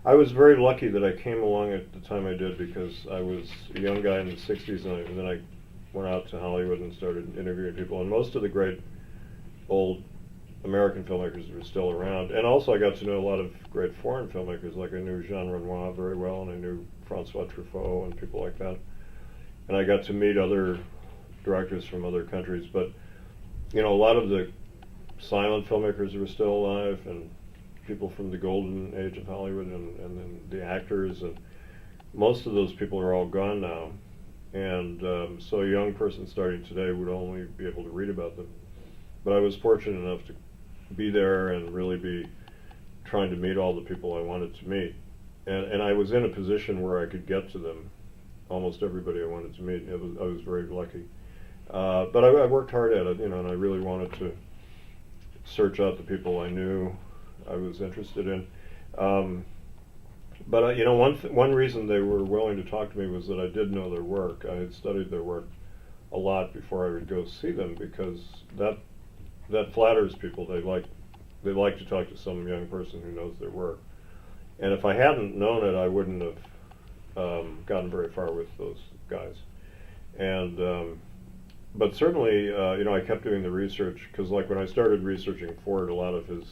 I was very lucky that I came along at the time I did, because I was a young guy in the 60s, and then I went out to Hollywood and started interviewing people, and most of the great old American filmmakers were still around. And also I got to know a lot of great foreign filmmakers, like I knew Jean Renoir very well, and I knew Francois Truffaut and people like that. And I got to meet other directors from other countries, but a lot of the silent filmmakers were still alive, and people from the golden age of Hollywood, and then the actors, and most of those people are all gone now. And so a young person starting today would only be able to read about them. But I was fortunate enough to be there and really be trying to meet all the people I wanted to meet. And I was in a position where I could get to them, almost everybody I wanted to meet. I was very lucky. But I worked hard at it, and I really wanted to search out the people I knew I was interested in. But one reason they were willing to talk to me was that I did know their work. I had studied their work a lot before I would go see them, because that flatters people. They like to talk to some young person who knows their work. And if I hadn't known it, I wouldn't have gotten very far with those guys. And but certainly, I kept doing the research, because like when I started researching Ford, a lot of his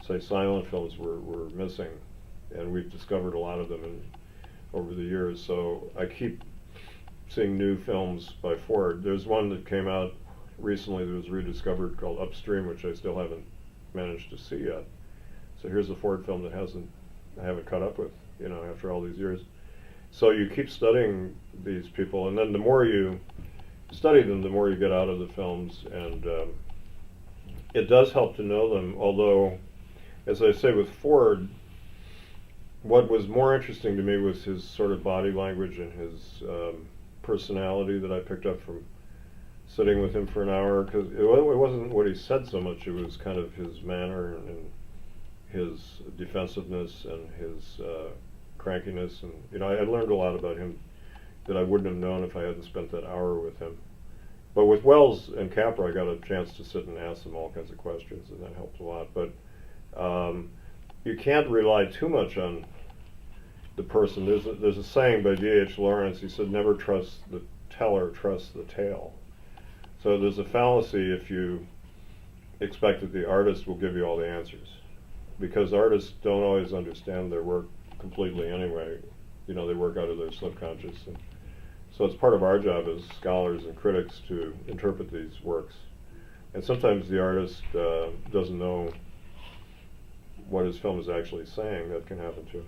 say silent films were missing, and we've discovered a lot of them over the years. So I keep seeing new films by Ford. There's one that came out recently that was rediscovered called Upstream, which I still haven't managed to see yet. So here's a Ford film that I haven't caught up with, after all these years. So you keep studying these people, and then the more you study them, the more you get out of the films, and it does help to know them. Although, as I say with Ford, what was more interesting to me was his sort of body language and his personality that I picked up from sitting with him for an hour, because it wasn't what he said so much, it was kind of his manner and his defensiveness and his crankiness, and I learned a lot about him that I wouldn't have known if I hadn't spent that hour with him. But with Wells and Capra, I got a chance to sit and ask them all kinds of questions, and that helped a lot. But you can't rely too much on the person. There's a saying by D.H. Lawrence. He said, "Never trust the teller, trust the tale." So there's a fallacy if you expect that the artist will give you all the answers, because artists don't always understand their work completely anyway. They work out of their subconscious, and so it's part of our job as scholars and critics to interpret these works. And sometimes the artist doesn't know what his film is actually saying. That can happen too.